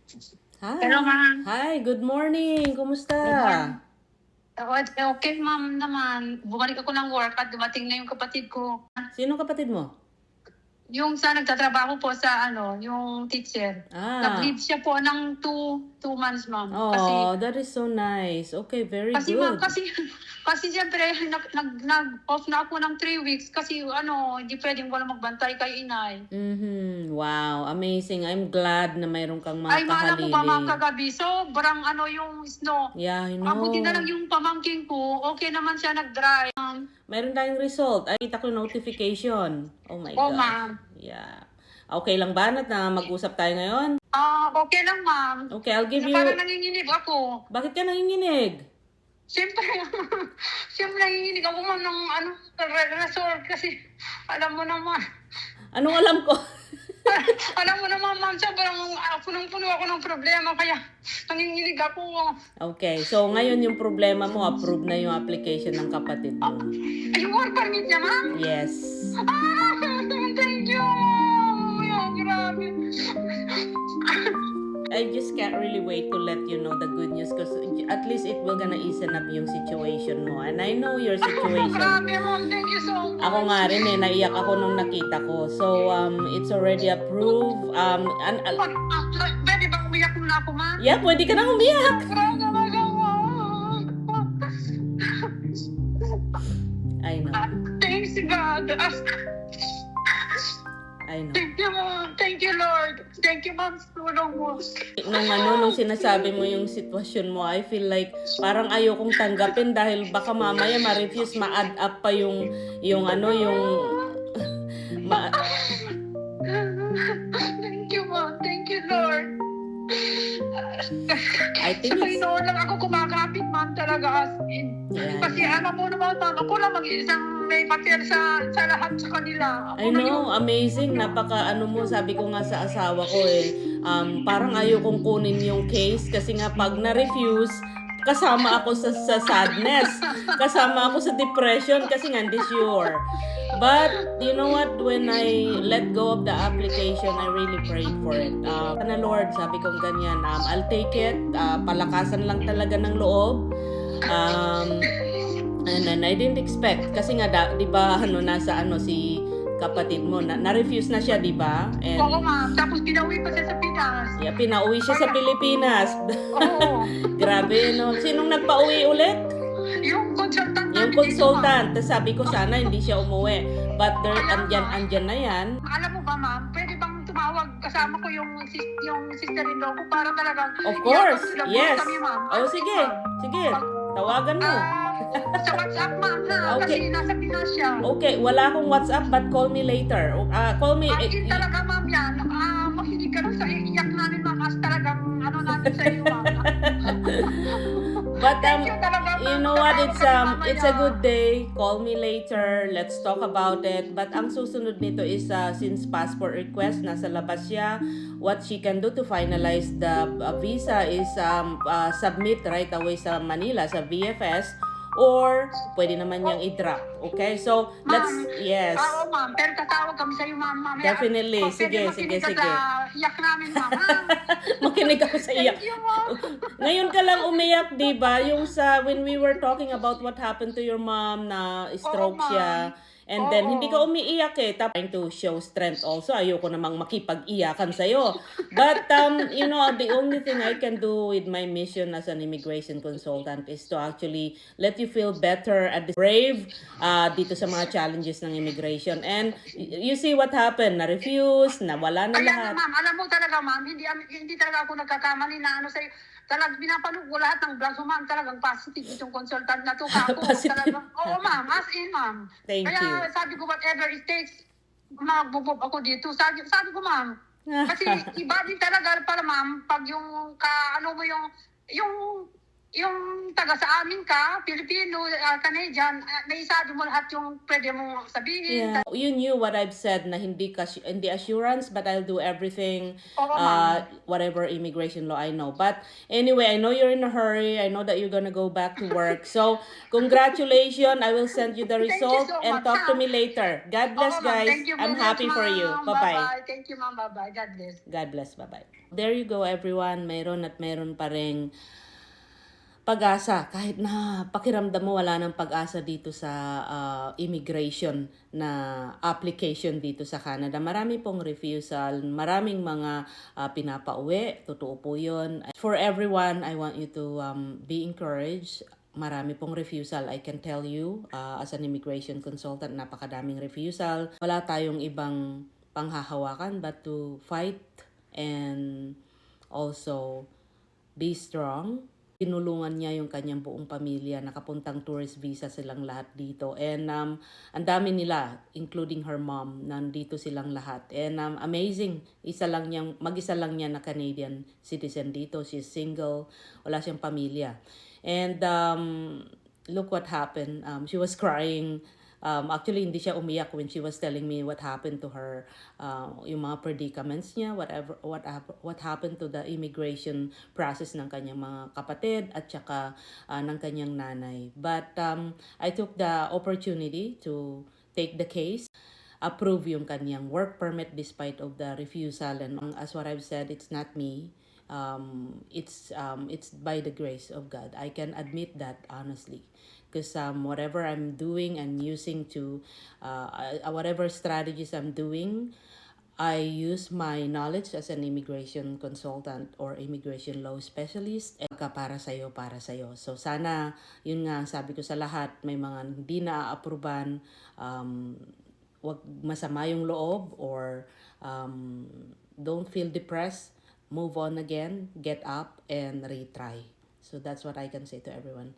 Hello, Hi. ma'am. Hi, good morning. Kumusta? Good morning. Okay, ma'am naman. Bumalik ako ng work at dumating na yung kapatid ko. Sino kapatid mo? Yung sa nagtatrabaho po sa yung teacher. Ah. Nag-leave siya po ng 2 months, ma'am. Oh, that is so nice. Okay, very Kasi ma'am, good. kasi siyempre nag-off na ako ng 3 weeks kasi hindi pwedeng wala magbantay kay inay. Wow, amazing. I'm glad na mayroon kang Ay, mga malam mo ba ma'am kahalili. kagabi? Sobrang yung snow. Yeah, I Mabuti na know. lang yung pamangking ko. Okay naman siya nag-drive. Mayroon tayong result. Ay, kita ko notification. Oh my Oh, gosh. ma'am. Yeah. Okay lang ba na mag-usap tayo ngayon? Okay lang, ma'am. Okay, I'll give you... Parang nanginginig ako. Bakit ka nanginginig? Siyempre, siyempre nanginginig ako ma'am ng resort kasi alam mo naman. Anong alam ko? Alam mo naman, ma'am, sobrang punong-puno ako ng problema kaya nanginginig ako. Okay, so ngayon yung problema mo, approve na yung application ng kapatid mo. Ay, yung work permit niya, ma'am? Yes. Thank you. Ay, grabe. I just can't really wait to let you know the good news because at least it will gonna easen up yung situation mo. And I know your situation. Grabe, ma'am. Thank you so much. Ako nga rin naiyak ako nung nakita ko. So, it's already approved. Pwede bang umiyak muna ako, ma'am? Yeah, pwede ka nang umiyak. Grabe talaga, ma'am. I know. Thanks, God. I know. Thank you, Mom. Thank you, Lord. Thank you, Mom, sa tulong mo. Nung sinasabi mo yung sitwasyon mo, I feel like parang ayokong tanggapin dahil baka mamaya ma-refuse, ma-add up pa yung Thank you, Mom. Thank you, Lord. I think Sa it's... Panginoon lang ako kumakapit, Ma'am, talaga as in. Yeah. Kasi alam mo naman, Ma'am, ako lang mag-isang may pater sa lahat sa kanila. Ako I na know, amazing. Napaka mo, sabi ko nga sa asawa ko parang ayokong kunin yung case kasi nga pag na-refuse, kasama ako sa sadness. Kasama ako sa depression kasi nga hindi sure. But, you know what? When I let go of the application, I really prayed for it. Na Lord, sabi ko ganyan, I'll take it. Palakasan lang talaga ng loob. And then I didn't expect kasi nga 'di ba nasa si kapatid mo na-refuse na siya 'di ba? And Oo, Ma'am. Tapos pinauwi pa siya sa Pinas. yeah, pinauwi siya sa Pilipinas. Oo. Grabe no. Sinong nagpauwi ulit? Yung consultant Yung natin consultant. Tapos sabi ko sana hindi siya umuwi. But andyan na yan. Alam mo ba, ma'am, pwede bang tumawag kasama ko yung sister-in-law ko para talagang... Of course. i-approve Yes. Kami, ma'am. Oh, sige. Sige. Tawagan mo. Sa WhatsApp, ma'am, ha? Okay. Kasi nasa Pinas siya. Okay, wala akong WhatsApp but call me later. Call me. Akin talaga, ma'am, yan. Makinig ka lang sa iyak namin, ma'am. As talagang natin sa iyo, ma'am. But Thank you talaga, ma'am. you know what? Tatawag kami It's a mamaya. good day. Call me later. Let's talk about it. But ang susunod nito is since passport request nasa labas siya, what she can do to finalize the visa is submit right away sa Manila sa VFS or pwede naman niyang i-drop. Okay? So, yes. Oo, ma'am. Pero tatawag kami sa iyo, ma'am. Mamaya. Definitely. Pwede Sige. makinig ka sa iyak namin, ma'am. ha? Makinig ako sa iyak. Thank you, ma'am. Ngayon ka lang umiyak, di ba? Yung when we were talking about what happened to your mom na stroke Oo, ma'am. siya. And then, Oo. hindi ka umiiyak trying to show strength also. Ayoko namang makipag-iyakan sa'yo. But, the only thing I can do with my mission as an immigration consultant is to actually let you feel better at the brave dito sa mga challenges ng immigration. And you see what happened. Na-refuse, nawala na Ayan lahat. na, ma'am. Alam mo talaga, ma'am, hindi talaga ako nagkakamali na sa'yo. Talagang pinapanood ko lahat ng vlogs mo, ma'am. Talagang positive itong consultant na to. Positive. Talagang, oo, ma'am. As in, ma'am. Thank Kaya you. sabi ko, whatever it takes, magbubog ako dito. Sabi ko, ma'am. Kasi iba din talaga para, ma'am, pag yung, yung taga sa amin ka, Pilipino, Canadian, may isabi mo lahat yung pwede mong sabihin. Yeah. You knew what I've said na hindi assurance, but I'll do everything, Oo, ma'am. whatever immigration law I know. But anyway, I know you're in a hurry. I know that you're gonna go back to work. So, congratulations. I will send you the Thank you result so and much, talk to ha? me later. God bless, Oo, ma'am. guys. Thank you I'm very much, happy for you. ma'am. Bye-bye. Bye-bye. Thank you, ma'am. Bye-bye. God bless. God bless. Bye-bye. There you go, everyone. Meron at meron pa ring pag-asa. Kahit na pakiramdam mo wala ng pag-asa dito sa immigration na application dito sa Canada. Marami pong refusal. Maraming mga pinapauwi. Totoo po yun. For everyone, I want you to be encouraged. Marami pong refusal. I can tell you, as an immigration consultant, napakadaming refusal. Wala tayong ibang panghahawakan but to fight and also be strong. Tinulungan niya yung kanyang buong pamilya. Nakapuntang tourist visa silang lahat dito. And ang dami nila, including her mom, nandito silang lahat. And amazing. Mag-isa lang niya na Canadian citizen dito. She's single. Wala siyang pamilya. And look what happened. She was crying. Actually, hindi siya umiyak when she was telling me what happened to her, yung mga predicaments niya, what happened to the immigration process ng kanyang mga kapatid at saka ng kanyang nanay. But I took the opportunity to take the case, approve yung kanyang work permit despite of the refusal. And as what I've said, it's not me. It's by the grace of God. I can admit that honestly. Because whatever I'm doing, I'm using to, whatever strategies I'm doing, I use my knowledge as an immigration consultant or immigration law specialist. Para sa'yo, para sa'yo. So sana, yun nga, sabi ko sa lahat, may mga hindi na-approvean, wag masama yung loob or don't feel depressed. Move on again, get up, and retry. So that's what I can say to everyone.